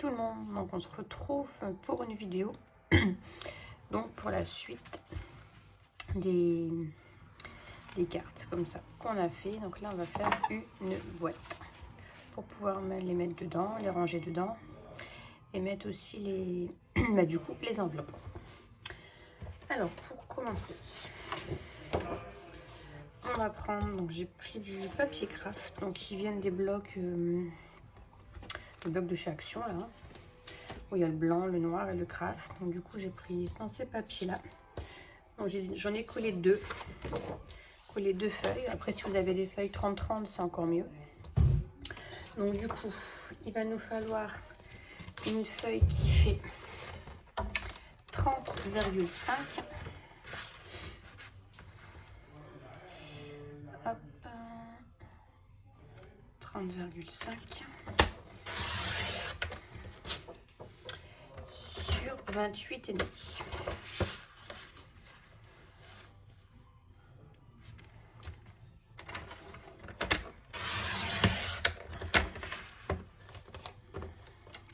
tout le monde, donc on se retrouve pour une vidéo donc pour la suite des cartes comme ça qu'on a fait. Donc là on va faire une boîte pour pouvoir les mettre dedans, les ranger dedans et mettre aussi les du coup les enveloppes. Alors pour commencer, on va prendre, donc j'ai pris du papier craft, donc qui viennent des blocs de chez Action là, où il y a le blanc, le noir et le craft. Donc du coup j'ai pris sans ces papiers là. Donc j'en ai collé deux feuilles. Après si vous avez des feuilles 30-30 c'est encore mieux. Donc du coup il va nous falloir une feuille qui fait 30,5. Hop, 30,5 sur 28,5.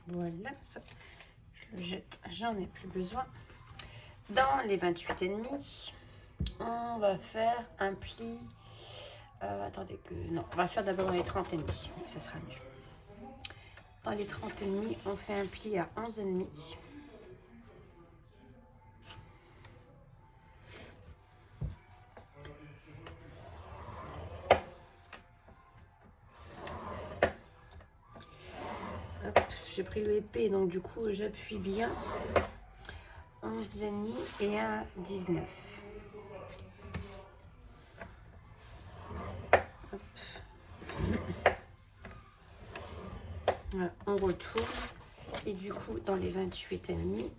Voilà, ça, je le jette, j'en ai plus besoin. Dans les 28,5, on va faire un pli. Attendez que non, on va faire d'abord dans les 30,5, ça sera mieux. Dans les 30,5, on fait un pli à 11,5. J'ai pris le épais, donc du coup j'appuie bien. 11,5 et un 19. Voilà, on retourne et du coup dans les 28,5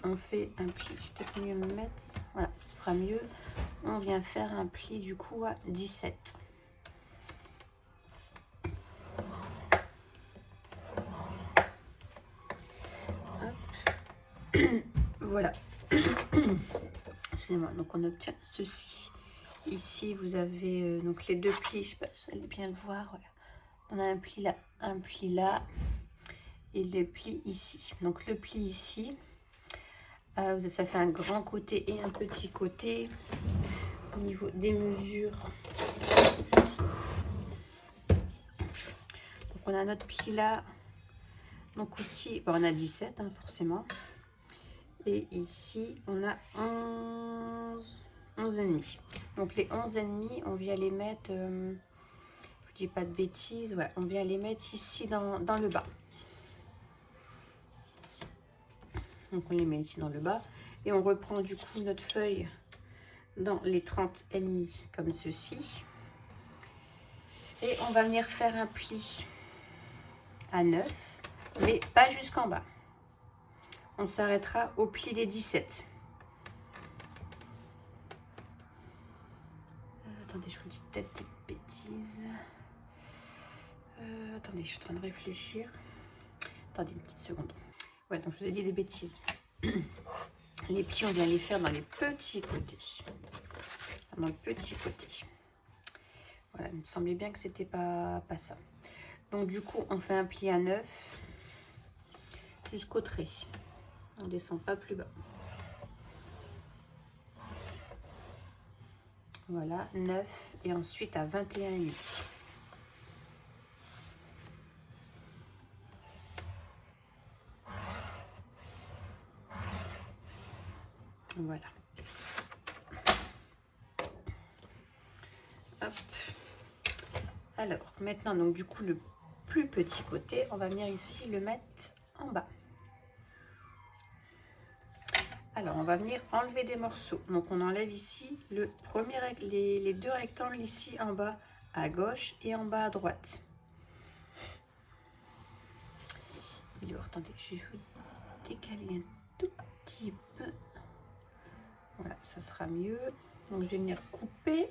on fait un pli. Je vais peut-être mieux me mettre, voilà, ce sera mieux. On vient faire un pli du coup à 17. Voilà. Excusez-moi, donc on obtient ceci. Ici vous avez donc les deux plis, je sais pas si vous allez bien le voir, voilà. On a un pli là et le pli ici. Donc le pli ici, ça fait un grand côté et un petit côté. Au niveau des mesures, donc on a notre pli là, donc aussi bon, on a 17 hein, forcément, et ici on a 11,5. Donc les 11,5 on vient les mettre, je dis pas de bêtises, ouais, on vient les mettre ici dans le bas. Donc on les met ici dans le bas et on reprend du coup notre feuille dans les 30,5 comme ceci, et on va venir faire un pli à 9, mais pas jusqu'en bas. On s'arrêtera au pli des 17. Attendez, je vous dis peut-être des bêtises. Attendez, je suis en train de réfléchir. Attendez une petite seconde. Ouais, donc je vous ai dit des bêtises. Les plis, on vient les faire dans les petits côtés. Dans le petit côté. Voilà, il me semblait bien que c'était pas ça. Donc du coup, on fait un pli à 9 jusqu'au trait. On descend pas plus bas. Voilà, 9 et ensuite à 21,5. Voilà. Hop. Alors, maintenant, donc du coup, le plus petit côté, on va venir ici le mettre en bas. Alors, on va venir enlever des morceaux. Donc, on enlève ici le premier, les deux rectangles ici en bas à gauche et en bas à droite. Alors, attendez, je vais vous décaler un tout petit peu. Voilà, ça sera mieux. Donc, je vais venir couper.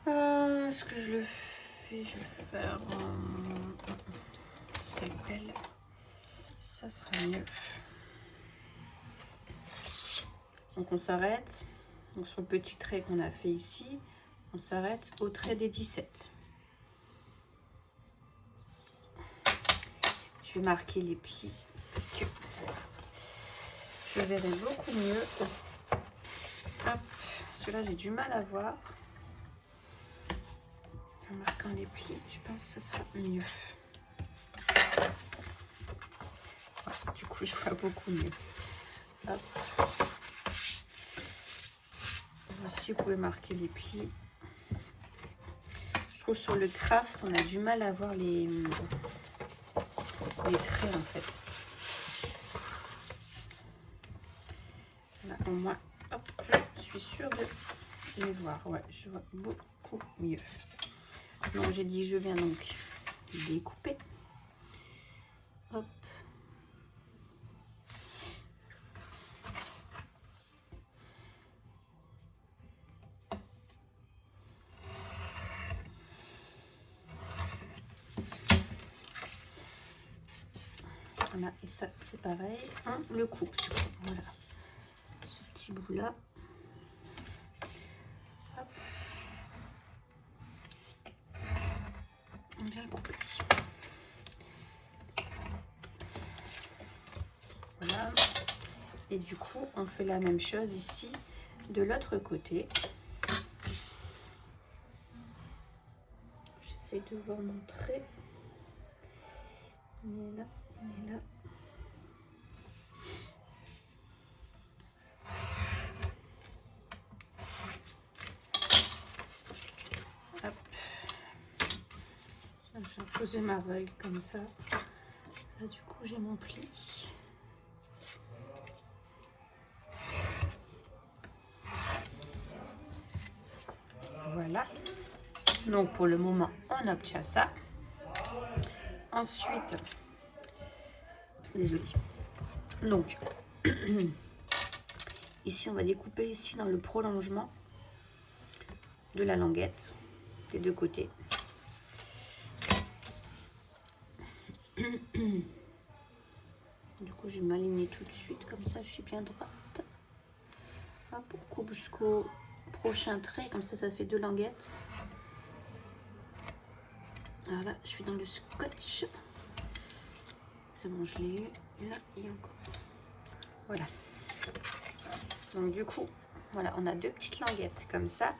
Est-ce que je le fais? Je vais le faire en scalpel. Ça sera mieux. Donc, on s'arrête. Donc, sur le petit trait qu'on a fait ici, on s'arrête au trait des 17. je vais marquer les plis parce que je verrai beaucoup mieux. Hop, celui-là j'ai du mal à voir. En marquant les plis, je pense que ce sera mieux. Voilà, du coup, je vois beaucoup mieux. Hop. Aussi, vous pouvez marquer les plis. Je trouve sur le craft, on a du mal à voir les traits en fait. Là, au moins, hop, je suis sûre de les voir. Ouais, je vois beaucoup mieux. Donc, j'ai dit, je viens donc découper. Hop. Voilà, et ça c'est pareil, on le coupe. Voilà, ce petit bout là. Hop. On vient le couper. Voilà. Et du coup, on fait la même chose ici de l'autre côté. J'essaie de voir mon trait. Il est là, il est là. Hop. J'ai posé ma règle comme ça. Ça, du coup, j'ai mon pli. Voilà. Donc, pour le moment, on obtient ça. Ensuite, désolée. Donc, ici, on va découper ici dans le prolongement de la languette des deux côtés. Du coup, je vais m'aligner tout de suite, comme ça, je suis bien droite. Hop, on coupe jusqu'au prochain trait, comme ça fait deux languettes. Alors là, je suis dans le scotch. C'est bon, je l'ai eu. Et là, il y a encore. Voilà. Donc du coup, voilà, on a deux petites languettes comme ça.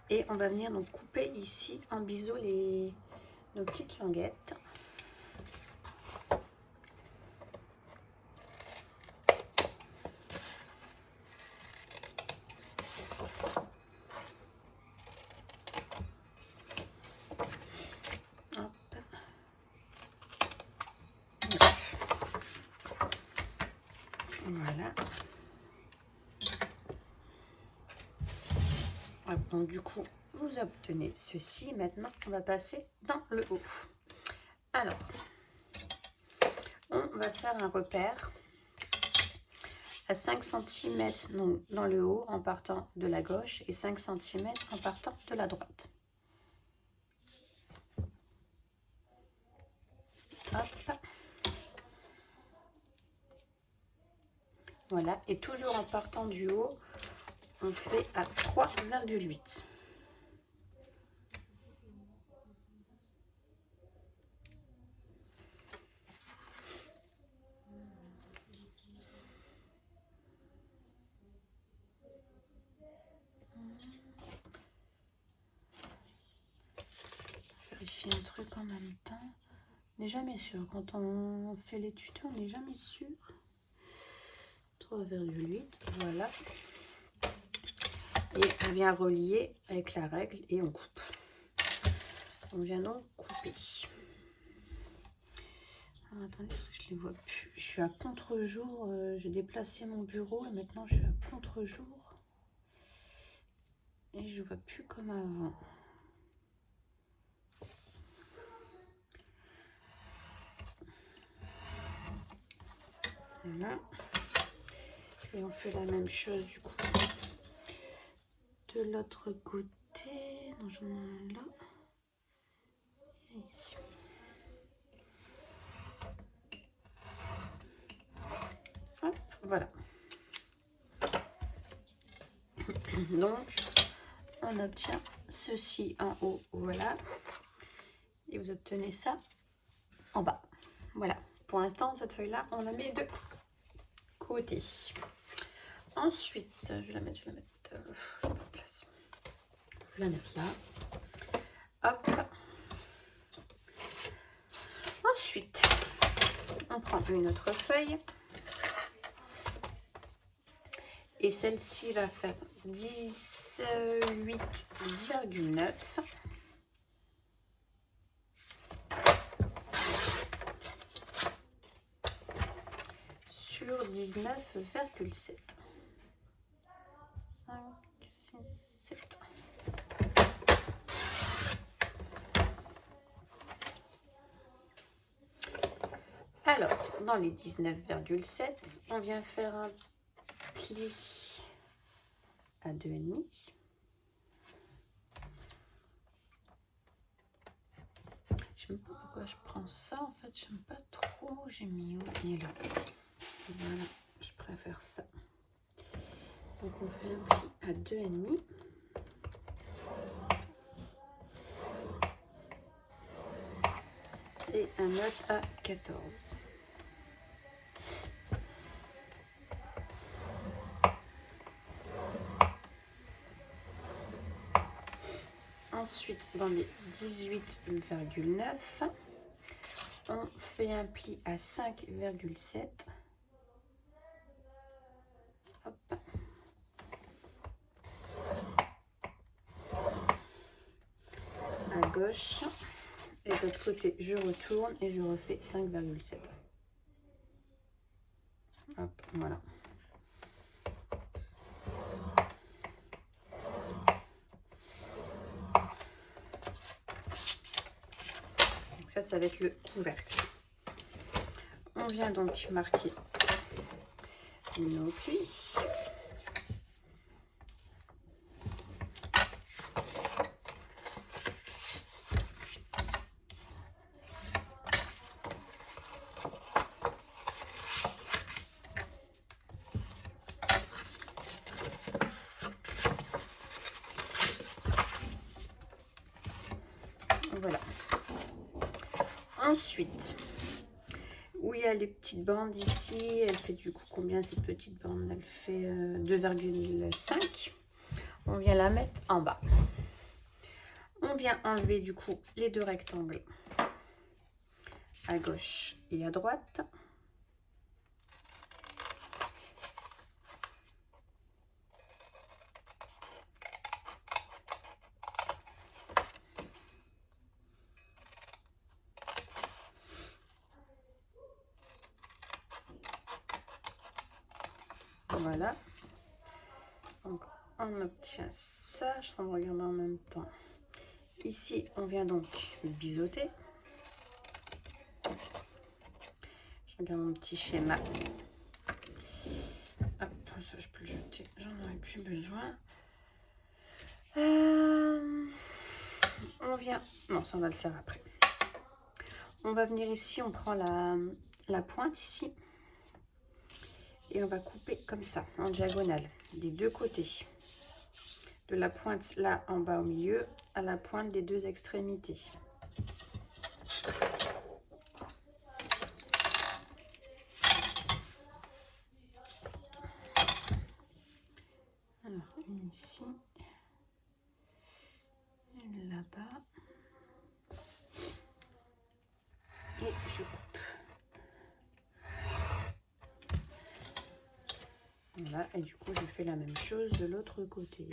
Et on va venir donc couper ici en biseau nos petites languettes. Voilà. Donc du coup, vous obtenez ceci. Maintenant, on va passer dans le haut. Alors, on va faire un repère à 5 cm dans le haut en partant de la gauche et 5 cm en partant de la droite. Hop. Voilà, et toujours en partant du haut, on fait à 3,8. Vérifier un truc en même temps. On n'est jamais sûr. Quand on fait les tutos, on n'est jamais sûr. 3,8, voilà. Et on vient relier avec la règle et on coupe. On vient donc couper. Alors, attendez, parce que je les vois plus. Je suis à contre-jour. J'ai déplacé mon bureau et maintenant je suis à contre-jour. Et je vois plus comme avant. Voilà. Et on fait la même chose du coup de l'autre côté. Donc j'en ai un là et ici. Hop, voilà. Donc on obtient ceci en haut, voilà. Et vous obtenez ça en bas. Voilà, pour l'instant cette feuille là on la met de côté. Ensuite je vais la mettre, je vais pas de place. Je vais la mettre là. Hop. Ensuite on prend une autre feuille et celle-ci va faire 18,9 sur 19,7. 5, 6, 7. Alors, dans les 19,7, on vient faire un pli à 2,5. Je sais même pas pourquoi je prends ça, en fait, j'aime pas trop. J'ai mis où? Il est là. Voilà, je préfère ça. Donc, on fait un pli à 2,5. Et un autre à 14. Ensuite, dans les 18,9, on fait un pli à 5,7. À gauche. Et de l'autre côté, je retourne et je refais 5,7. Hop, voilà. Donc ça va être le couvercle. On vient donc marquer nos plis. Voilà. Ensuite, où il y a les petites bandes ici, elle fait du coup combien cette petite bande? Elle fait 2,5. On vient la mettre en bas. On vient enlever du coup les deux rectangles à gauche et à droite. Voilà. Donc on obtient ça. Je suis en train de regarder en même temps. Ici, on vient donc biseauter. Je regarde mon petit schéma. Hop, ça je peux le jeter. J'en aurais plus besoin. On vient... Non, ça on va le faire après. On va venir ici, on prend la pointe ici. Et on va couper comme ça, en diagonale, des deux côtés. De la pointe là en bas au milieu à la pointe des deux extrémités. Alors, une ici. Une là-bas. Et je coupe. Voilà, et du coup, je fais la même chose de l'autre côté.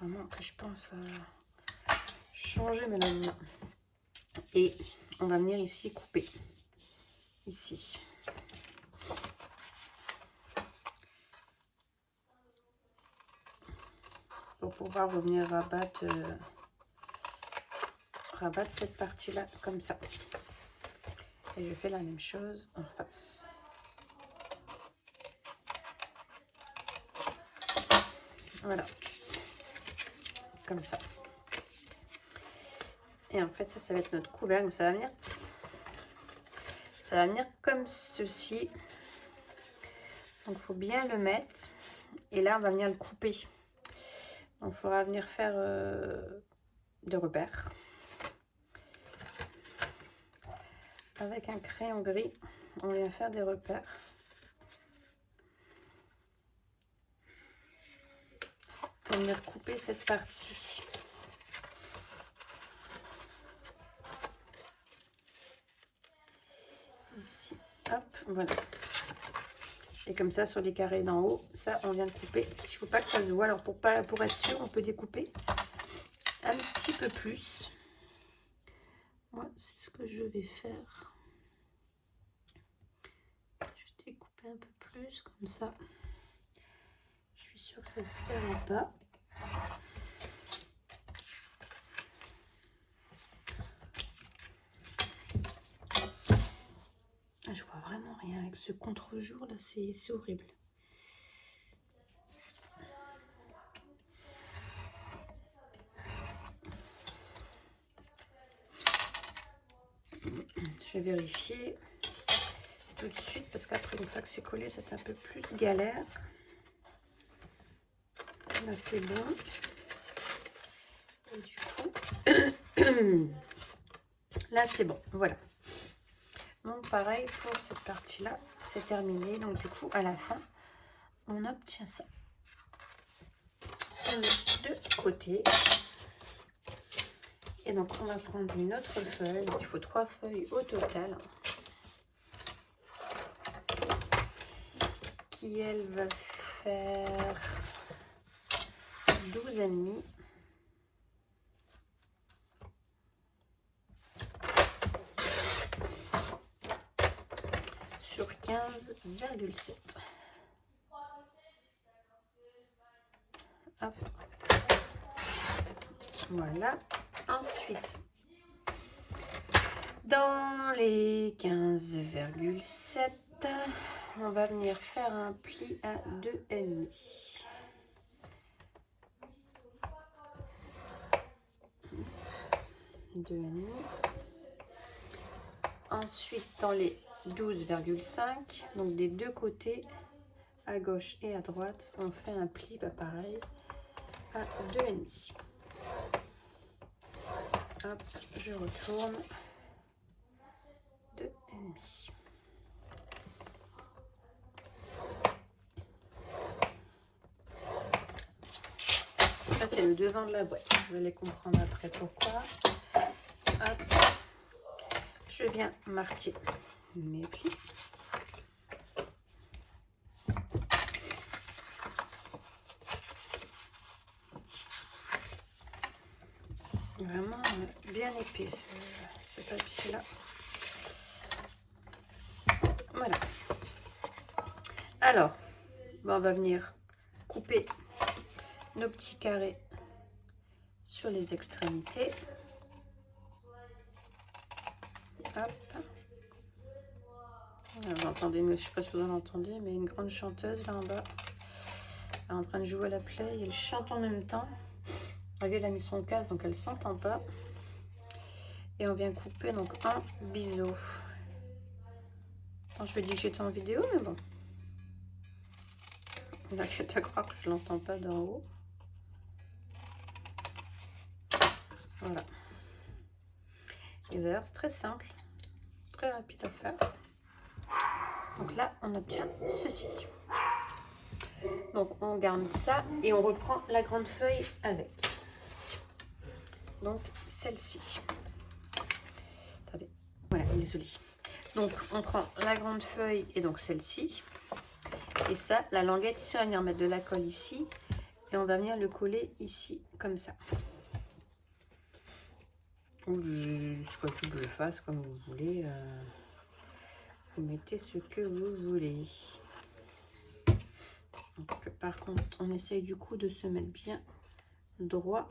Vraiment que je pense à changer mes lames. Et on va venir ici couper. Ici. Pour pouvoir revenir rabattre cette partie là comme ça. Et je fais la même chose en face. Voilà, comme ça. Et en fait ça va être notre couvercle. Ça va venir comme ceci. Donc il faut bien le mettre. Et là, on va venir le couper. Donc il faudra venir faire des repères. Avec un crayon gris, on vient faire des repères. Pour venir couper cette partie. Ici, hop, voilà. Et comme ça, sur les carrés d'en haut, ça, on vient de couper. Il ne faut pas que ça se voit. Alors, pour être sûr, on peut découper un petit peu plus. Moi, c'est ce que je vais faire. Je vais découper un peu plus, comme ça. Je suis sûre que ça ne fera pas. Je vois vraiment rien avec ce contre-jour là, c'est horrible. Je vais vérifier tout de suite parce qu'après une fois que c'est collé, c'est un peu plus galère. Là c'est bon. Et du coup, là c'est bon, voilà. Donc pareil pour cette partie là, c'est terminé. Donc du coup à la fin, on obtient ça. On met de côté. Et donc on va prendre une autre feuille. Il faut 3 feuilles au total. Qui elle va faire 12,5. Sur 15,7. Hop. Voilà. Ensuite, dans les 15,7, on va venir faire un pli à 2,5. Ensuite, dans les 12,5, donc des deux côtés, à gauche et à droite, on fait un pli, pareil, à 2,5. Hop, je retourne. 2,5. Ça, c'est le devant de la boîte. Vous allez comprendre après pourquoi. Hop. Je viens marquer mes plis. Vraiment bien épais ce papier là. Voilà. Alors, on va venir couper nos petits carrés sur les extrémités. Hop. Vous entendez, je ne sais pas si vous en entendez, mais une grande chanteuse là en bas, elle est en train de jouer à la play et elle chante en même temps. Elle a mis son casque, donc elle ne s'entend pas. Et on vient couper donc un biseau. Bon, je vais dire que j'étais en vidéo, mais bon. Là, je vais croire que je ne l'entends pas d'en haut. Voilà. Et d'ailleurs, c'est très simple, très rapide à faire. Donc là, on obtient ceci. Donc, on garde ça et on reprend la grande feuille avec. Donc, celle-ci. Attendez, voilà, désolée. Donc, on prend la grande feuille et donc celle-ci. Et ça, la languette ici, on va venir mettre de la colle ici. Et on va venir le coller ici, comme ça. Ou soit que je le fasse comme vous voulez. Vous mettez ce que vous voulez. Donc, par contre, on essaye du coup de se mettre bien droit.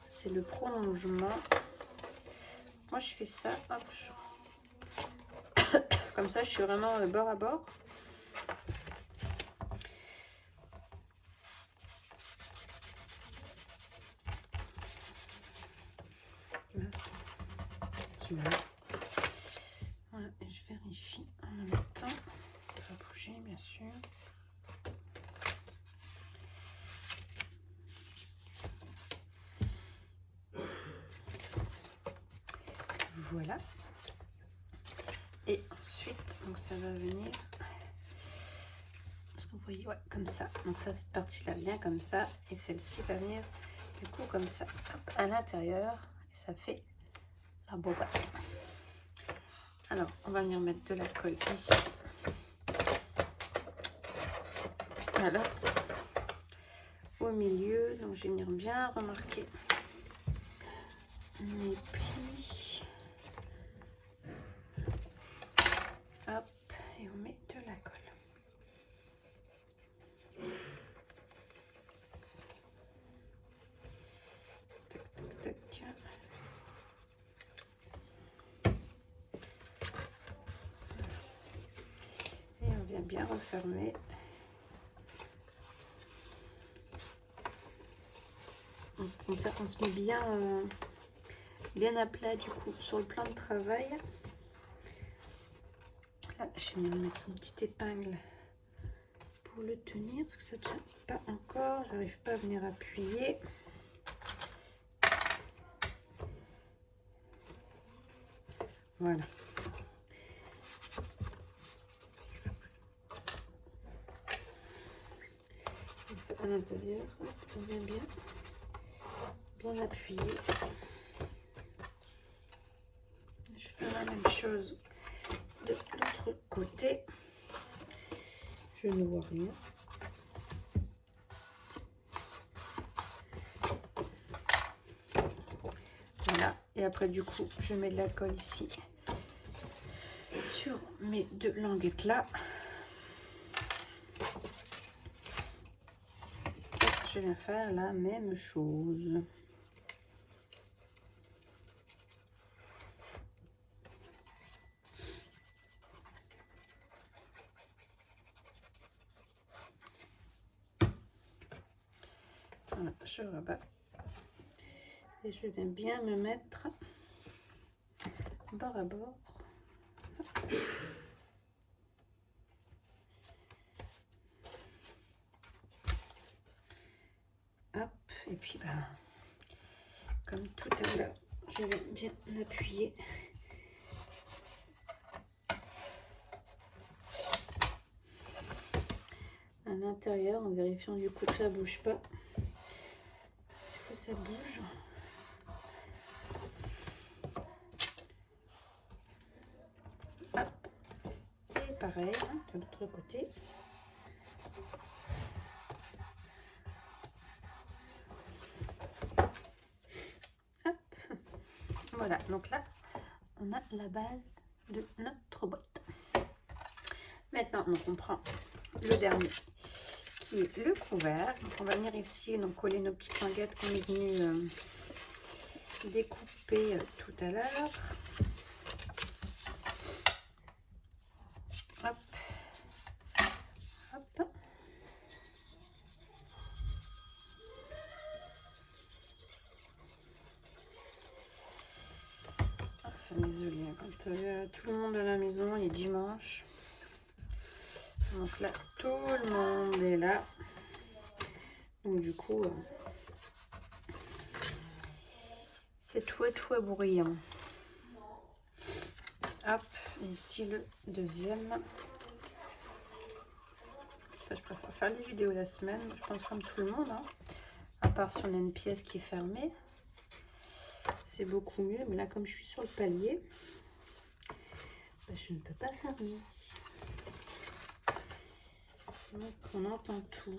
C'est le prolongement. Moi, je fais ça. Hop, comme ça, je suis vraiment bord à bord. Voilà, et je vérifie en même temps. pas bouger, bien sûr. Voilà. Et ensuite, donc ça va venir. Est-ce que vous voyez? Ouais, comme ça. Donc ça, cette partie-là vient comme ça. Et celle-ci va venir du coup comme ça, hop, à l'intérieur. Et ça fait la bobette. Alors, on va venir mettre de la colle ici. Voilà. Au milieu. Donc, je vais venir bien remarquer mes plis. Hop, et on met de la colle. Tac, tac, tac. Et on vient bien refermer. Comme ça, on se met bien, bien à plat du coup sur le plan de travail. Là, je vais venir mettre une petite épingle pour le tenir parce que ça ne tient pas encore. J'arrive pas à venir appuyer. Voilà. Et ça à l'intérieur, on vient bien appuyer. Je vais faire la même chose de l'autre côté. Je ne vois rien. Voilà. Et après, du coup, je mets de la colle ici sur mes deux languettes là. Je viens faire la même chose. Voilà, je rabats. Et je viens bien me mettre bord à bord. Hop, et puis bah, comme tout à l'heure, je vais bien appuyer. À l'intérieur en vérifiant du coup que ça bouge pas. Il faut que ça bouge. Hop. Et pareil, hein, de l'autre côté. Hop. Voilà, donc là, on a la base de notre boîte. Maintenant, donc on prend le dernier qui est le couvercle. Donc on va venir ici donc coller nos petites languettes qu'on est venu découper tout à l'heure. Hop. Hop. Enfin, désolée, quand tout le monde à la maison, il est dimanche. Donc là, tout le monde est là. Donc du coup, c'est très bruyant. Hop, ici le deuxième. Ça, je préfère faire les vidéos la semaine, je pense comme tout le monde, hein. À part si on a une pièce qui est fermée, c'est beaucoup mieux. Mais là, comme je suis sur le palier, bah, je ne peux pas fermer. Donc on entend tout.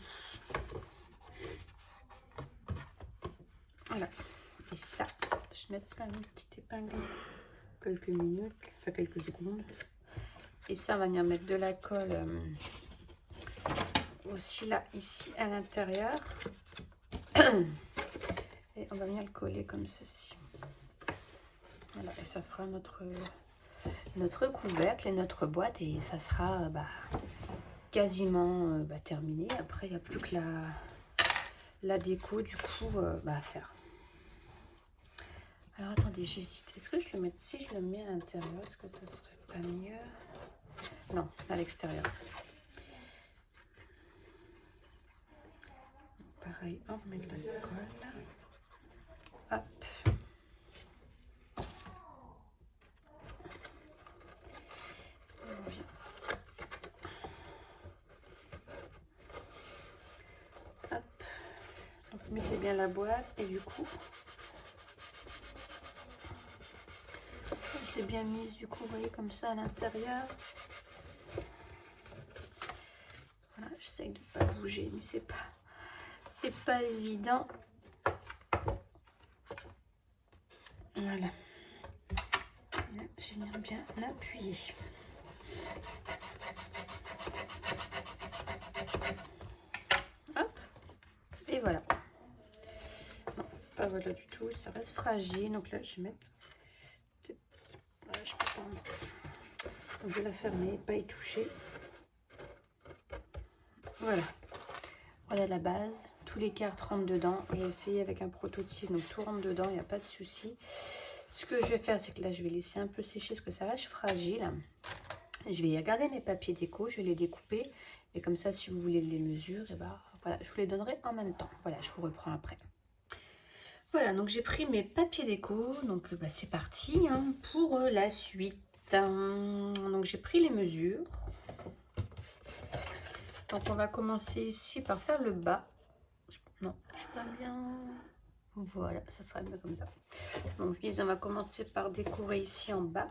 Voilà. Et ça, je vais mettre quand même une petite épingle quelques minutes, enfin quelques secondes. Et ça, on va venir mettre de la colle aussi là, ici à l'intérieur. Et on va venir le coller comme ceci. Voilà, et ça fera notre couvercle et notre boîte. Et ça sera quasiment terminé. Après, il n'y a plus que la déco du coup à faire. Alors attendez, j'hésite. Est-ce que je le mets, si je le mets à l'intérieur, est-ce que ça serait pas mieux? Non, à l'extérieur. Pareil, on met de la colle. Hop. On vient. Hop. Donc mettez bien la boîte et du coup, je l'ai bien mise du coup, vous voyez comme ça à l'intérieur. Voilà, j'essaye de ne pas bouger, mais c'est pas évident. Voilà. Je vais venir bien appuyer. Hop. Et voilà. Non, pas voilà du tout. Ça reste fragile. Donc là, je vais mettre... Voilà, je peux pas en mettre. Donc je vais la fermer, pas y toucher. Voilà. Voilà la base. Tous les cartes rentrent dedans. J'ai essayé avec un prototype, donc tout rentre dedans, il n'y a pas de souci. Ce que je vais faire, c'est que là, je vais laisser un peu sécher parce que ça reste fragile. Je vais garder mes papiers déco, je vais les découper. Et comme ça, si vous voulez les mesures, et ben, voilà, je vous les donnerai en même temps. Voilà, je vous reprends après. Voilà, donc j'ai pris mes papiers déco. Donc bah, c'est parti hein, pour la suite. Donc j'ai pris les mesures. Donc on va commencer ici par faire le bas. Non, je suis pas bien. Voilà, ça sera mieux comme ça. Donc je disais, on va commencer par décorer ici en bas.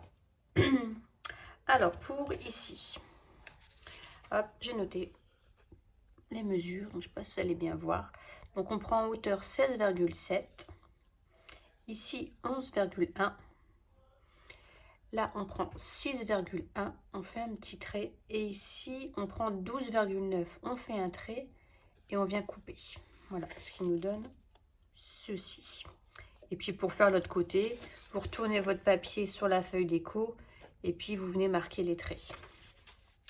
Alors pour ici, hop, j'ai noté les mesures. Donc je sais pas si vous allez bien voir. Donc on prend en hauteur 16,7. Ici 11,1. Là on prend 6,1. On fait un petit trait. Et ici on prend 12,9. On fait un trait et on vient couper. Voilà ce qui nous donne ceci. Et puis pour faire l'autre côté, vous retournez votre papier sur la feuille déco et puis vous venez marquer les traits.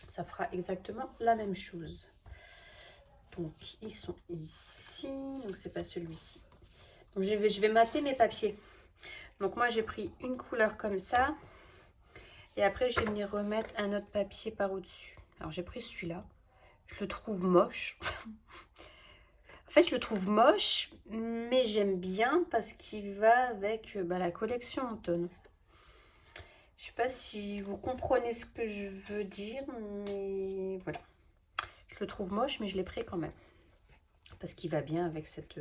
Ça fera exactement la même chose. Donc ils sont ici, donc c'est pas celui-ci. Donc je vais mater mes papiers. Donc moi j'ai pris une couleur comme ça et après je vais venir remettre un autre papier par au-dessus. Alors j'ai pris celui-là, je le trouve moche. En fait, je le trouve moche, mais j'aime bien parce qu'il va avec la collection automne. Je sais pas si vous comprenez ce que je veux dire, mais voilà. Je le trouve moche, mais je l'ai pris quand même. Parce qu'il va bien avec cette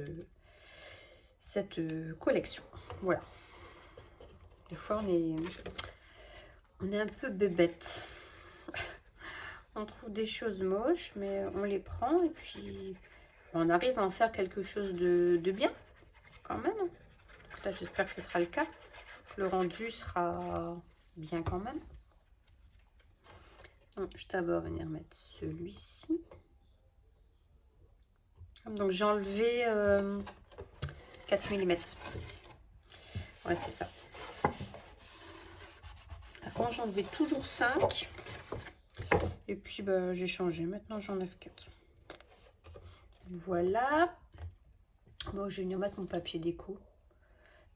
collection. Voilà. Des fois, on est un peu bébête. On trouve des choses moches, mais on les prend et puis on arrive à en faire quelque chose de bien, quand même. Donc là, j'espère que ce sera le cas. Le rendu sera bien quand même. Donc, je vais d'abord venir mettre celui-ci. Donc j'ai enlevé 4 mm. Ouais, c'est ça. Avant, j'enlevais toujours 5. Et puis, bah, j'ai changé. Maintenant, j'enlève 4. Voilà. Bon, je vais venir mettre mon papier déco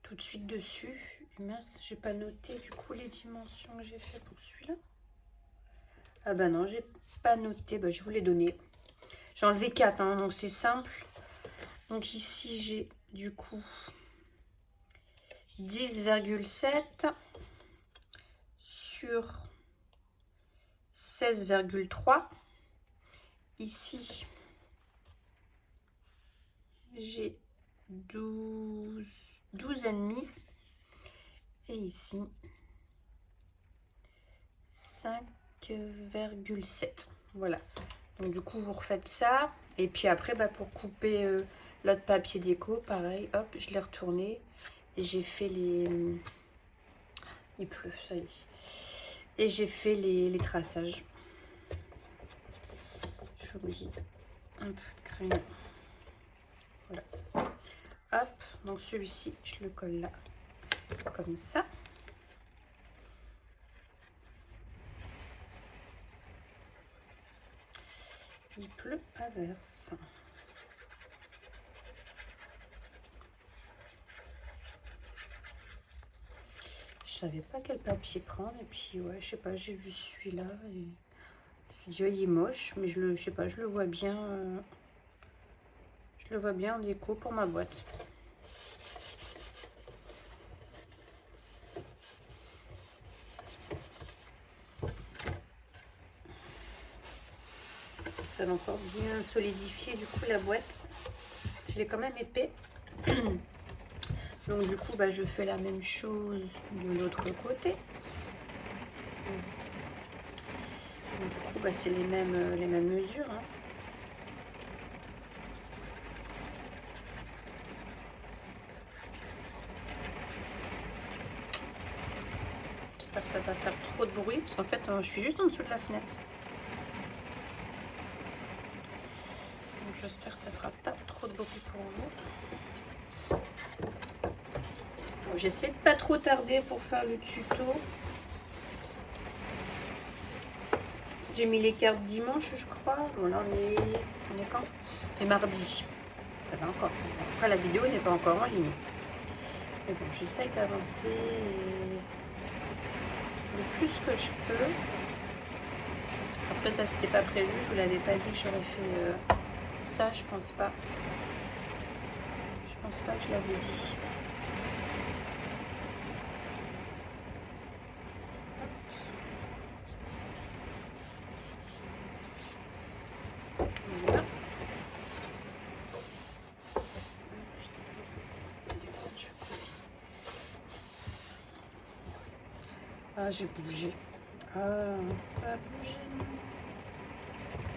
tout de suite dessus. Et mince, j'ai pas noté du coup les dimensions que j'ai fait pour celui-là. Ah bah non, j'ai pas noté. Bah, je vous l'ai donné. J'ai enlevé 4, hein, donc c'est simple. Donc ici, j'ai du coup 10,7 sur 16,3. Ici, j'ai 12,5. Et ici, 5,7. Voilà. Donc du coup, vous refaites ça. Et puis après, bah, pour couper l'autre papier déco, pareil, hop, je l'ai retourné. Et j'ai fait les... Il pleut, ça y est. Et j'ai fait les traçages. Je suis obligée un trait de crayon. Voilà. Hop, donc celui-ci, je le colle là. Comme ça. Il pleut à verse. Je savais pas quel papier prendre et puis ouais, je sais pas, j'ai vu celui-là et suis déjà, il est moche, mais je sais pas, je le vois bien. Je le vois bien en déco pour ma boîte. Ça va encore bien solidifier du coup la boîte. Je l'ai quand même épais. Donc du coup, bah, je fais la même chose de l'autre côté. Donc, du coup, bah, c'est les mêmes mesures. Hein. J'espère que ça va pas faire trop de bruit parce qu'en fait, je suis juste en dessous de la fenêtre. Donc j'espère que ça fera pas trop de bruit pour vous. J'essaie de pas trop tarder pour faire le tuto. J'ai mis les cartes dimanche, je crois. Bon, là, on est quand? On est mardi. Ça va encore. Après, la vidéo n'est pas encore en ligne. Mais bon, j'essaye d'avancer le plus que je peux. Après, ça, c'était pas prévu. Je vous l'avais pas dit que j'aurais fait ça. Je pense pas. Je pense pas que je l'avais dit. Voilà. Ah, j'ai bougé. Ah, ça a bougé.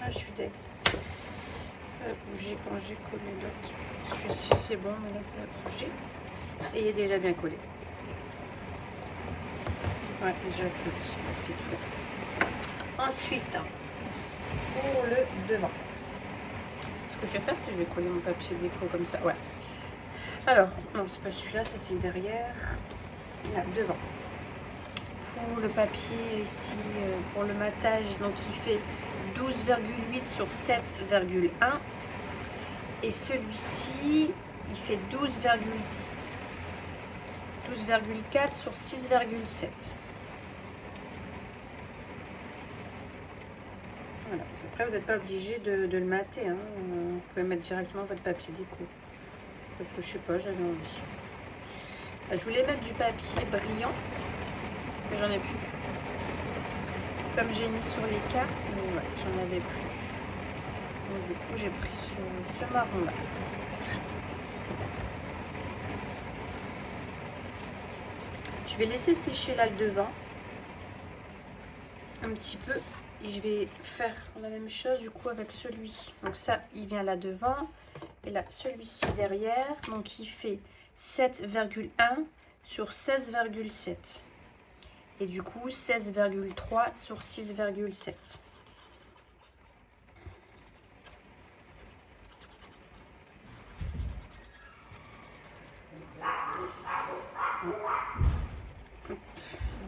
Ah, je suis dead. Ça a bougé quand j'ai collé l'autre. Celui-ci, c'est bon, mais là, ça a bougé. Et il est déjà bien collé. Ouais, déjà collé. C'est tout. Ensuite, pour le devant. Ce que je vais faire, c'est que je vais coller mon papier déco comme ça. Ouais. Alors, non, c'est pas celui-là, ça c'est derrière. Là, devant. Pour le papier ici, pour le matage, donc il fait 12,8 sur 7,1. Et celui-ci, il fait 12,4 sur 6,7. Voilà. Après, vous n'êtes pas obligé de le mater. Hein. Vous pouvez mettre directement votre papier déco. Parce que je sais pas, j'avais envie. Je voulais mettre du papier brillant, mais j'en ai plus. Comme j'ai mis sur les cartes, mais ouais, j'en avais plus. Donc du coup, j'ai pris ce marron-là. Je vais laisser sécher là le devant un petit peu et je vais faire la même chose du coup avec celui. Donc ça, il vient là devant et là celui-ci derrière. Donc il fait 7,1 sur 16,7 et du coup 16,3 sur 6,7.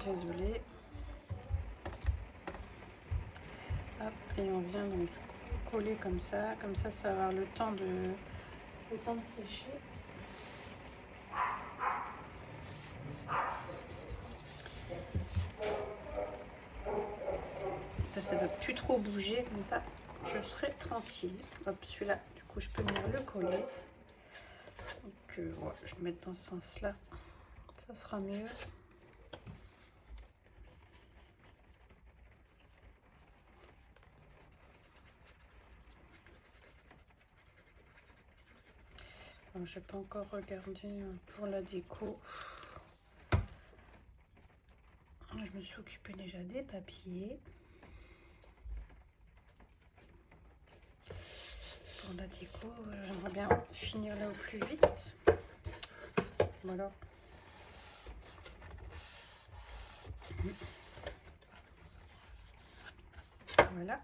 Désolée. Hop, et on vient donc coller comme ça ça va avoir le temps de sécher. Ça va plus trop bouger comme ça, je serai tranquille. Hop, celui-là, du coup, je peux venir le coller. Donc, ouais, je vais mettre dans ce sens-là, ça sera mieux. Alors, je n'ai pas encore regardé pour la déco. Je me suis occupée déjà des papiers. Pour la déco, j'aimerais bien finir là au plus vite. Voilà. Voilà.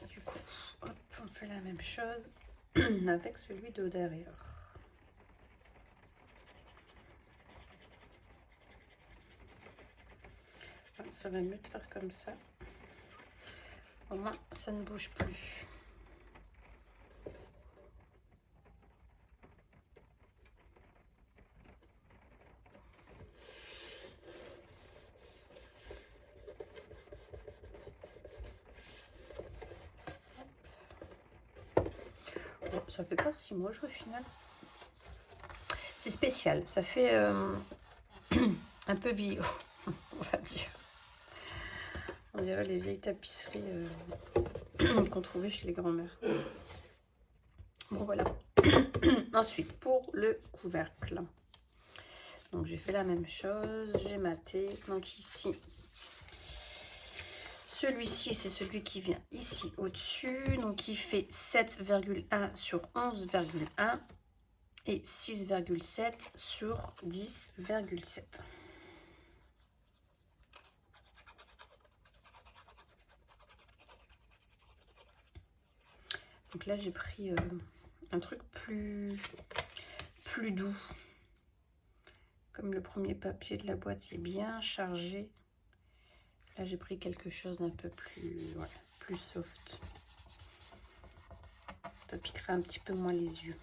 Du coup, hop, on fait la même chose avec celui de derrière. Ça va mieux de faire comme ça. Au moins, ça ne bouge plus. ça fait pas si moche au final. C'est spécial, ça fait un peu vieux, on va dire. On dirait les vieilles tapisseries qu'on trouvait chez les grands-mères. Bon voilà. Ensuite, pour le couvercle. Donc j'ai fait la même chose, j'ai maté. Donc ici, celui-ci, c'est celui qui vient ici au-dessus. Donc il fait 7,1 sur 11,1 et 6,7 sur 10,7. Donc là, j'ai pris un truc plus doux. Comme le premier papier de la boîte est bien chargé. Là, j'ai pris quelque chose d'un peu plus, voilà, plus soft. Ça piquera un petit peu moins les yeux.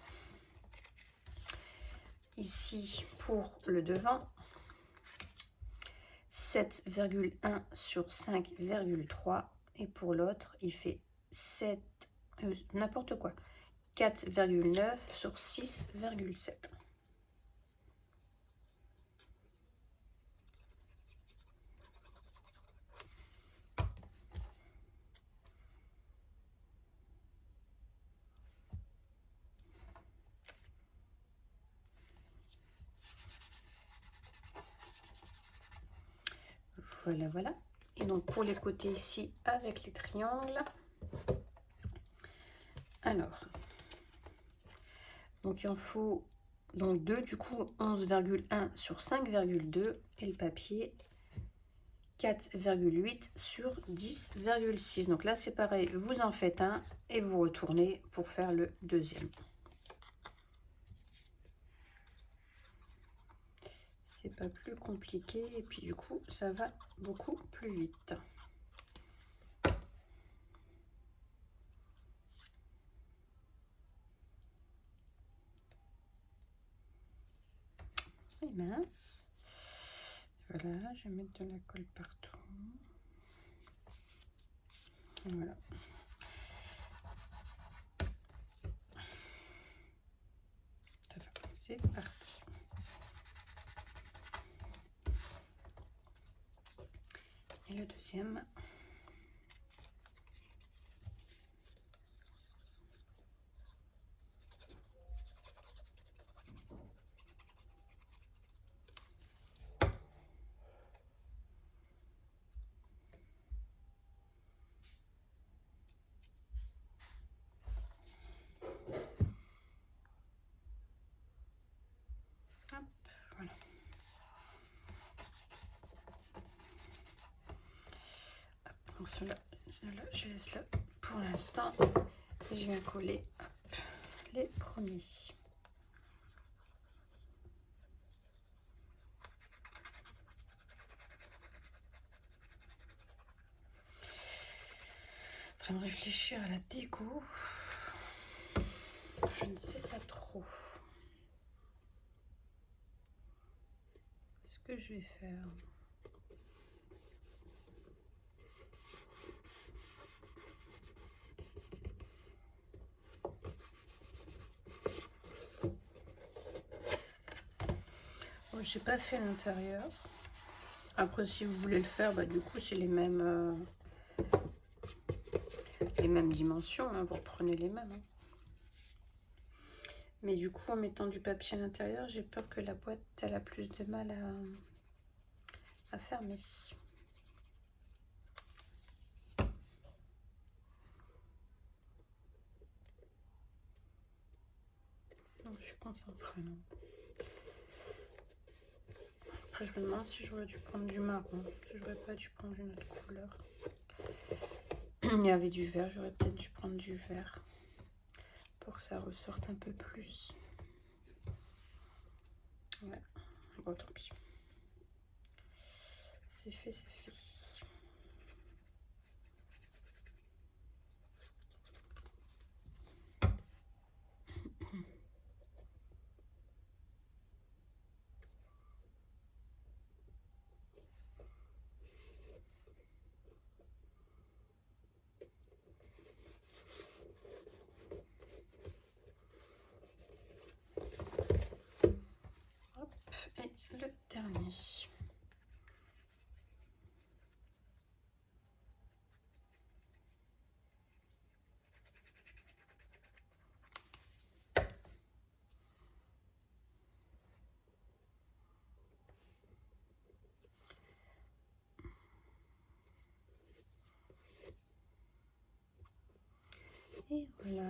Ici, pour le devant, 7,1 sur 5,3. Et pour l'autre, il fait 7, n'importe quoi, 4,9 sur 6,7. Voilà, voilà. Et donc pour les côtés ici avec les triangles. Alors, donc il en faut donc 2, du coup 11,1 sur 5,2 et le papier 4,8 sur 10,6. Donc là c'est pareil, vous en faites un et vous retournez pour faire le deuxième. C'est pas plus compliqué et puis du coup ça va beaucoup plus vite. Et mince. Voilà, je vais mettre de la colle partout. Voilà. C'est parti. Et le deuxième. Hop, voilà. Hop, donc cela, je laisse là pour l'instant. Et je viens coller hop, les premiers. En train de réfléchir à la déco. Je ne sais pas trop ce que je vais faire. Bon, j'ai pas fait l'intérieur. Après, si vous voulez le faire, bah, du coup, c'est les mêmes dimensions. Hein, vous reprenez les mêmes. Hein. Mais du coup, en mettant du papier à l'intérieur, j'ai peur que la boîte elle a plus de mal à fermer. Donc, je suis concentrée. Non. Après, je me demande si j'aurais dû prendre du marron. Si j'aurais pas dû prendre une autre couleur. Il y avait du vert, j'aurais peut-être dû prendre du vert pour que ça ressorte un peu plus. Ouais, bon, tant pis. C'est fait, c'est fait. Et voilà.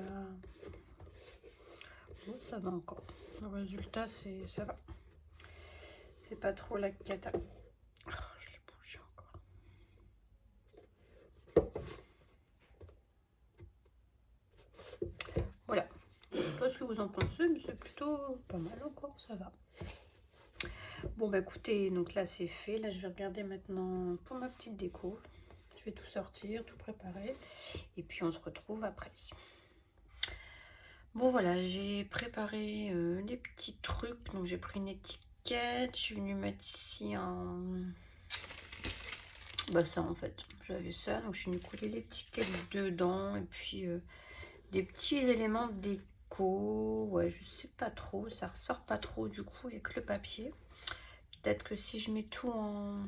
Bon, ça va encore. Le résultat, ça va. C'est pas trop la cata. Oh, je l'ai bougé encore. Voilà. Je sais pas ce que vous en pensez, mais c'est plutôt pas mal encore, ça va. Bon bah écoutez, donc là c'est fait. Là je vais regarder maintenant pour ma petite déco. Je vais tout sortir, tout préparer. Et puis on se retrouve après. Bon voilà, j'ai préparé les petits trucs. Donc j'ai pris une étiquette. Je suis venue mettre ici un... Bah ça en fait, j'avais ça. Donc je suis venue coller l'étiquette dedans. Et puis des petits éléments de déco. Ouais, je sais pas trop. Ça ressort pas trop du coup avec le papier. Peut-être que si je mets tout en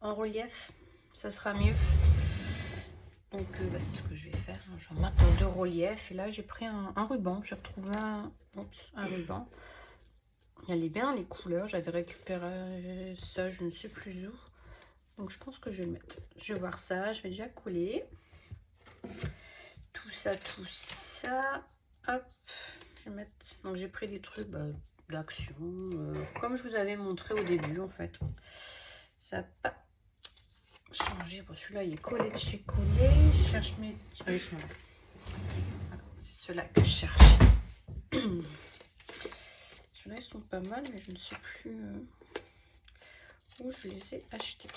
relief, ça sera mieux. Donc bah, c'est ce que je vais faire. Je vais mettre deux reliefs. Et là j'ai pris un ruban. J'ai retrouvé un ruban. Il allait bien dans les couleurs. J'avais récupéré ça, je ne sais plus où. Donc je pense que je vais le mettre. Je vais voir ça. Je vais déjà coller. Tout ça, tout ça. Hop. Je vais mettre... Donc j'ai pris des trucs d'action. Comme je vous avais montré au début en fait. Ça n'a pas changé. Bon, celui-là il est collé de chez collé. Je cherche mes petits... Ah, ils sont là. Voilà, c'est ceux-là que je cherche. Ceux-là ils sont pas mal, mais je ne sais plus où je les ai achetés.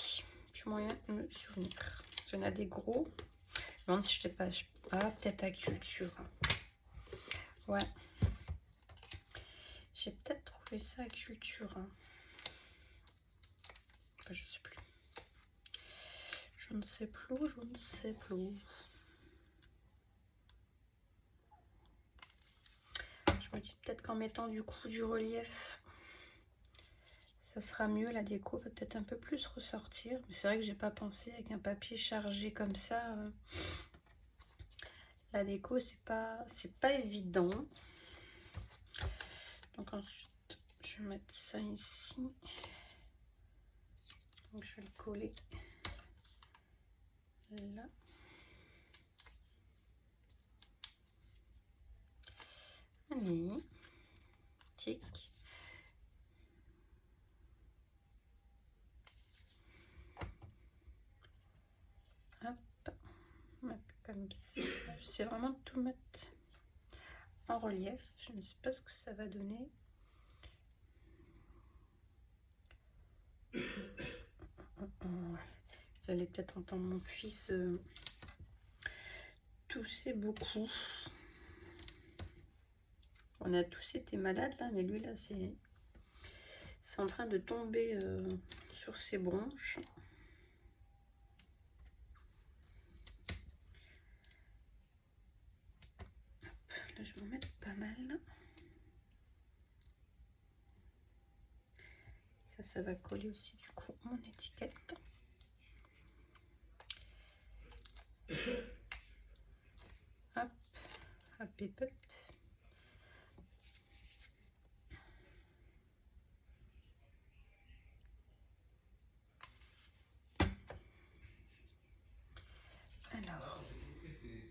J'ai moyen de me souvenir. Il y en a des gros. Je me demande si je sais pas. Ah, peut-être à Culture. Ouais. J'ai peut-être trouvé ça à Culture. Enfin, je sais plus. Je ne sais plus, je ne sais plus. Je me dis peut-être qu'en mettant du coup du relief, ça sera mieux. La déco va peut-être un peu plus ressortir. Mais c'est vrai que j'ai pas pensé avec un papier chargé comme ça. La déco, c'est pas évident. Donc ensuite, je vais mettre ça ici. Donc je vais le coller là. Allez, tic. Hop, comme ça. J'essaie vraiment de tout mettre en relief. Je ne sais pas ce que ça va donner. Vous allez peut-être entendre mon fils tousser beaucoup. On a tous été malades là, mais lui là c'est en train de tomber sur ses bronches. Hop, là je vais en mettre pas mal. Ça va coller aussi du coup mon étiquette. Hop, hop et hop. Alors, je vais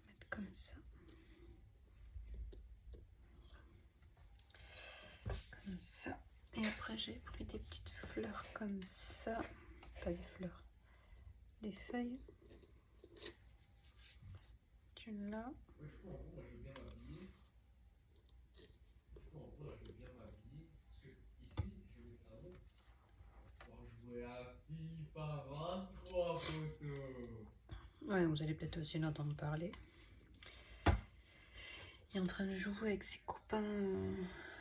mettre comme ça. Comme ça. Et après j'ai pris des petites fleurs comme ça. Pas des fleurs, des feuilles. Une là. Ouais, vous allez peut-être aussi l'entendre parler. Il est en train de jouer avec ses copains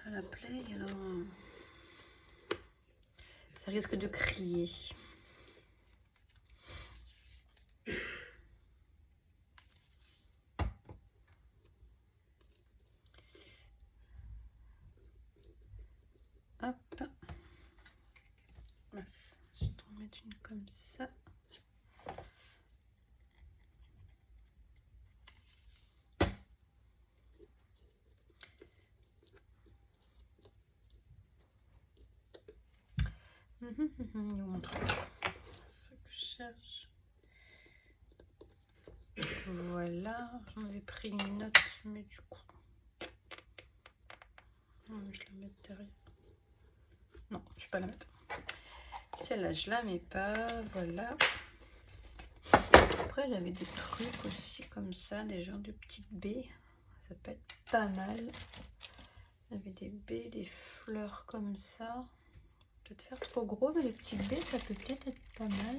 à la play, alors ça risque de crier. Hop. Ensuite, on va mettre une comme ça. Je vous montre ça que je cherche. Voilà, j'en avais pris une note, mais du coup, je la mets derrière. Non, je vais pas la mettre. Celle-là, je la mets pas. Voilà. Après, j'avais des trucs aussi comme ça, des genres de petites baies. Ça peut être pas mal. J'avais des baies, des fleurs comme ça. Peut-être faire trop gros, mais les petites baies, ça peut peut-être être pas mal.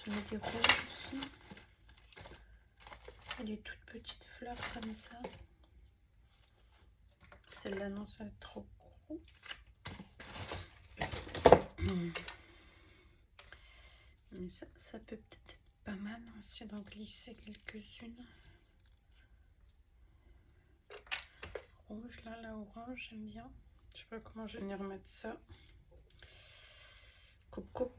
J'en ai des roses aussi. Et des toutes petites fleurs comme ça. Celle-là, non, ça va être trop gros. Mais ça peut peut-être être pas mal. On va essayer d'en glisser quelques-unes. Rouge, là, la orange, j'aime bien. Je sais pas comment je vais venir remettre ça. Coucou.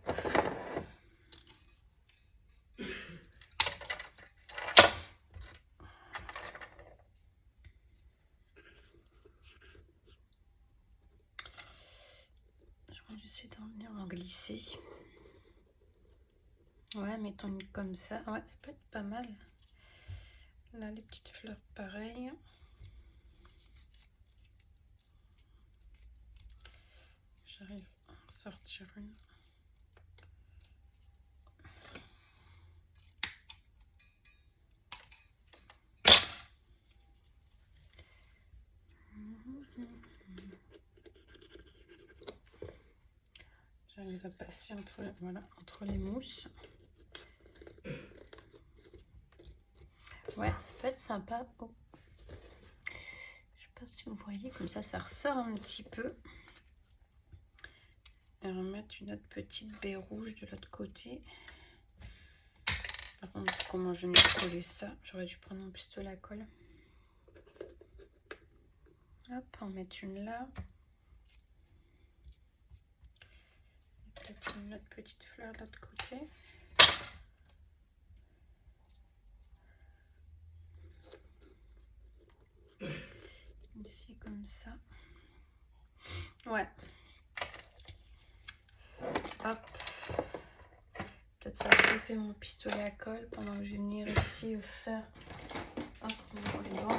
J'essaie d'en venir en glisser. Ouais, mettons une comme ça. Ouais, ça peut être pas mal. Là, les petites fleurs, pareil. J'arrive à en sortir une. J'arrive à passer entre, voilà, entre les mousses. Ouais, ça peut être sympa. Oh. Je sais pas si vous voyez, comme ça ressort un petit peu. Et remettre une autre petite baie rouge de l'autre côté. Par contre, comment je vais coller ça? J'aurais dû prendre mon pistolet à colle. Hop, en mettre une là. Peut-être une autre petite fleur de l'autre côté. Ici, comme ça. Ouais. Hop. Peut-être faire chauffer mon pistolet à colle pendant que je vais venir ici faire mon ruban.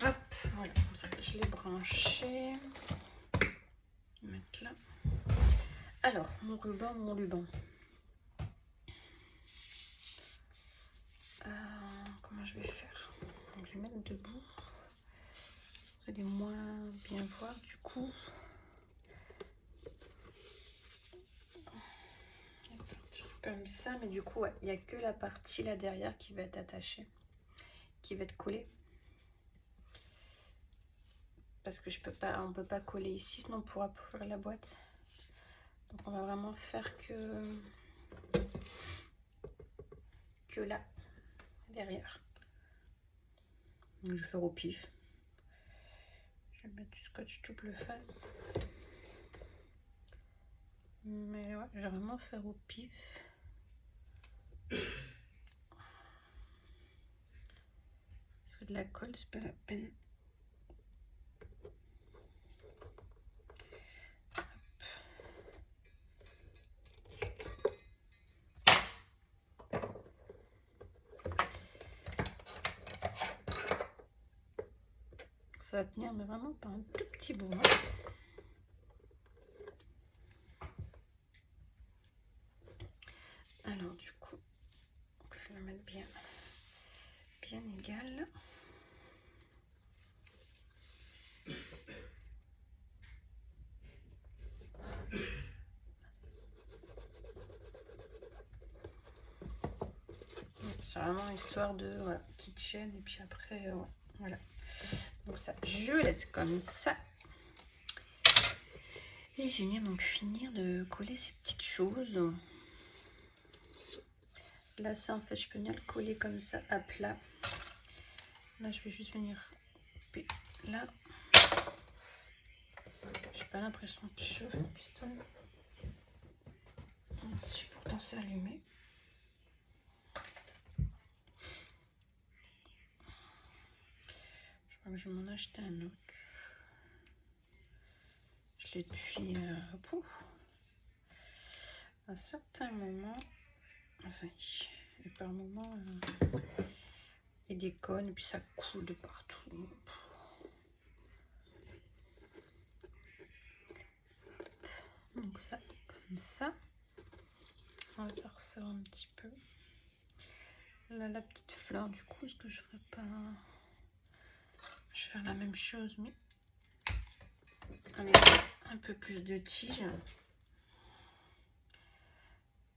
Hop, voilà, comme ça je l'ai branché. Je vais mettre là. Alors, mon ruban. Comment je vais faire? Donc, je vais mettre debout. Vous allez moins bien voir du coup. Je vais partir comme ça, mais du coup, ouais, il n'y a que la partie là derrière qui va être attachée, qui va être collée. Parce que on peut pas coller ici, sinon on pourra pas ouvrir la boîte. Donc on va vraiment faire que là, derrière. Donc, je vais faire au pif. Je vais mettre du scotch double face. Mais ouais, je vais vraiment faire au pif. Parce que de la colle, c'est pas la peine. Ça va tenir, mais vraiment pas un tout petit bout. Alors du coup, je vais la mettre bien égale. C'est vraiment histoire de voilà, kitchen et puis après ouais, voilà. Donc ça, je laisse comme ça. Et je viens donc finir de coller ces petites choses. Là, ça en fait, je peux venir le coller comme ça à plat. Là, je vais juste venir là. J'ai pas l'impression que je chauffe le pistolet. Si pourtant c'est allumé. Je crois que je vais m'en acheter un autre. l'ai depuis un certain moment. Ça y est. Et par moment, il déconne et puis ça coule de partout. Donc ça, comme ça. Ah, ça ressort un petit peu. Là, la petite fleur, du coup, est-ce que je ferais pas... Je vais faire la même chose, mais avec un peu plus de tige.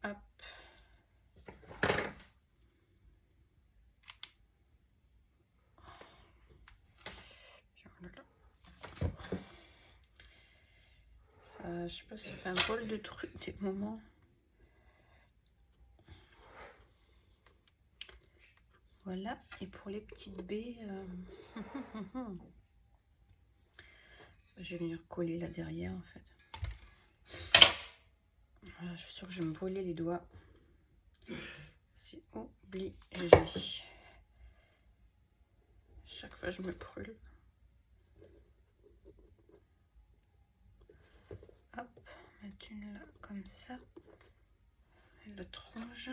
Hop. Ça, je sais pas si ça fait un bol de trucs des moments. Voilà. Et pour les petites baies, je vais venir coller là derrière en fait. Voilà, je suis sûre que je vais me brûler les doigts. C'est obligé. Chaque fois je me brûle. Hop, mettre une là comme ça. Et l'autre rouge.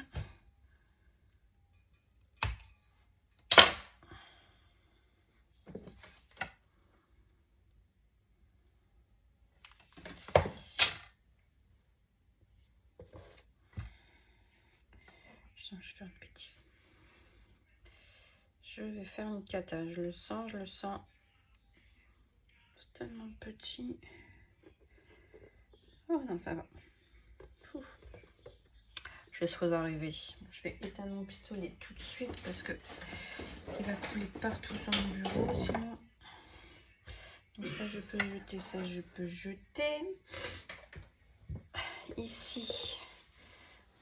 Je vais faire une bêtise. Je vais faire une cata. Je le sens, je le sens. C'est tellement petit. Oh non, ça va. Ouf. Je suis arrivée. Je vais éteindre mon pistolet tout de suite parce que il va couler partout sur mon bureau. Sinon, donc ça je peux jeter, ça je peux jeter. Ici,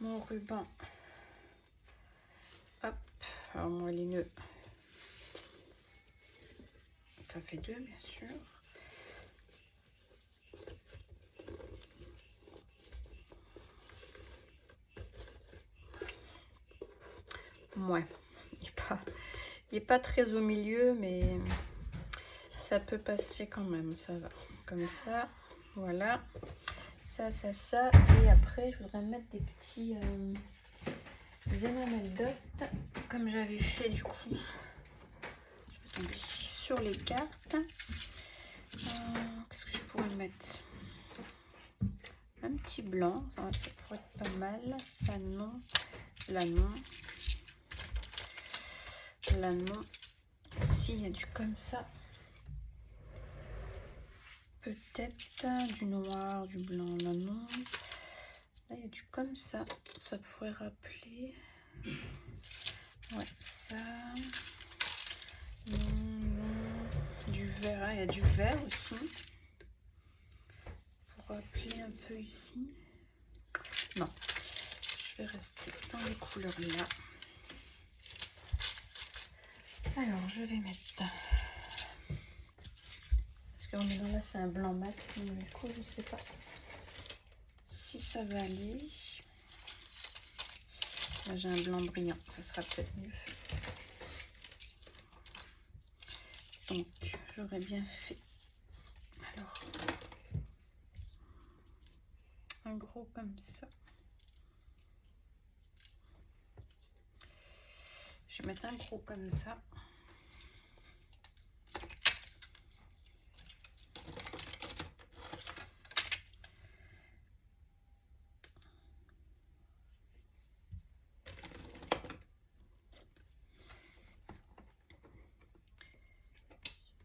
mon ruban. Hop. Alors moi les nœuds. Ça fait 2 bien sûr. Ouais, il est pas très au milieu, mais ça peut passer quand même, ça va. Comme ça, voilà. Ça. Et après, je voudrais mettre des petits enamel dot, comme j'avais fait du coup. Je vais tomber sur les cartes. Qu'est-ce que je pourrais mettre? Un petit blanc, ça pourrait être pas mal. Ça non, là non. Là non. Si, il y a du comme ça. Peut-être du noir, du blanc, là non. Là, il y a du comme ça. Ça pourrait rappeler. Ouais, ça. Non. Du vert, il y a du vert aussi. Pour rappeler un peu ici. Non. Je vais rester dans les couleurs là. Alors, je vais mettre... Parce qu'on est dans là, c'est un blanc mat. Donc, du coup, je sais pas si ça va aller. Là, j'ai un blanc brillant. Ça sera peut-être mieux. Donc, j'aurais bien fait. Alors, un gros comme ça. Je vais mettre un gros comme ça.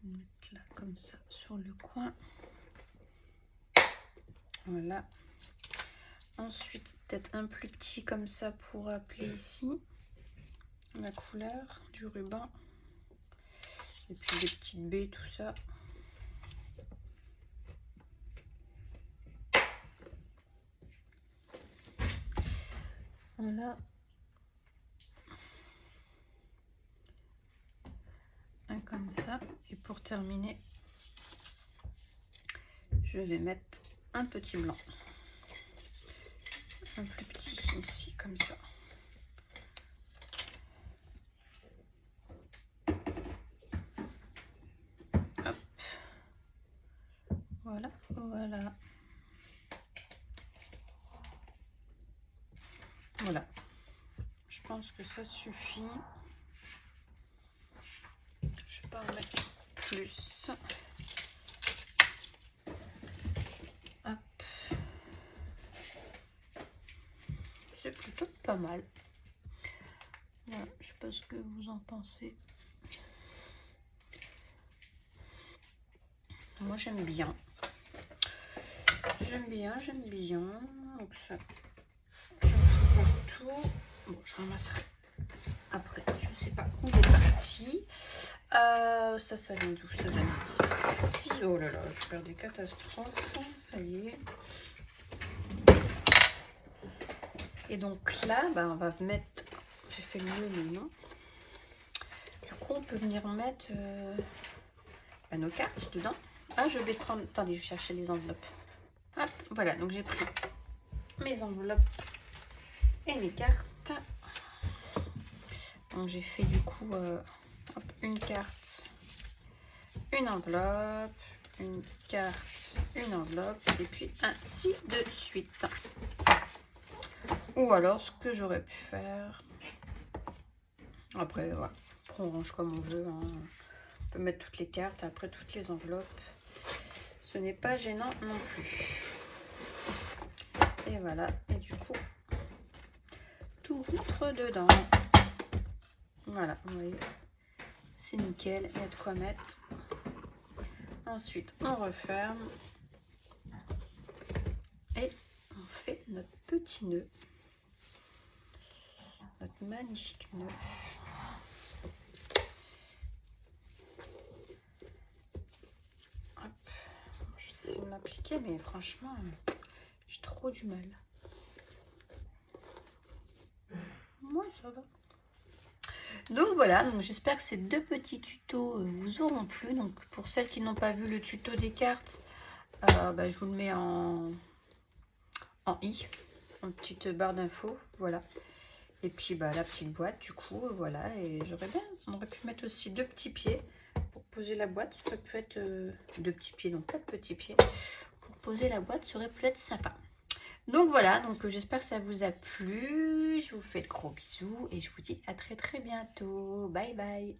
Je vais mettre là comme ça sur le coin. Voilà. Ensuite, peut-être un plus petit comme ça pour appeler ici la couleur du ruban. Et puis des petites baies, tout ça. Voilà. Un comme ça. Et pour terminer, je vais mettre un petit blanc. Un plus petit ici, comme ça. Hop. Voilà, voilà. Voilà. Je pense que ça suffit. Je vais pas en mettre plus. Hop. C'est plutôt pas mal. Voilà, je sais pas ce que vous en pensez. Moi j'aime bien. J'aime bien, j'aime bien. Donc ça, je fais tout. Bon, je ramasserai après. Je sais pas où il est parti. Ça vient d'où? Ça vient d'ici. Oh là là, je vais faire des catastrophes. Ça y est. Et donc là, bah, on va mettre. J'ai fait le menu. Du coup, on peut venir mettre nos cartes dedans. Ah, je vais prendre. Attendez, je vais chercher les enveloppes. Hop, voilà, donc j'ai pris mes enveloppes et mes cartes. Donc j'ai fait du coup hop, une carte, une enveloppe, une carte, une enveloppe, et puis ainsi de suite. Ou alors ce que j'aurais pu faire. Après, voilà, on range comme on veut. Hein. On peut mettre toutes les cartes, après toutes les enveloppes. Ce n'est pas gênant non plus. Et voilà, et du coup, tout rentre dedans. Voilà, vous voyez, c'est nickel, il y a de quoi mettre. Ensuite, on referme et on fait notre petit nœud, notre magnifique nœud. Hop. Je sais m'appliquer, mais franchement, j'ai trop du mal. Moi, ça va. Donc voilà, donc j'espère que ces deux petits tutos vous auront plu. Donc pour celles qui n'ont pas vu le tuto des cartes, je vous le mets en i, en petite barre d'infos, voilà. Et puis la petite boîte du coup, voilà. Et j'aurais bien, on aurait pu mettre aussi deux petits pieds pour poser la boîte. Ça aurait pu être deux petits pieds, donc 4 petits pieds pour poser la boîte, ça aurait pu être sympa. Donc voilà, donc j'espère que ça vous a plu. Je vous fais de gros bisous et je vous dis à très bientôt. Bye bye.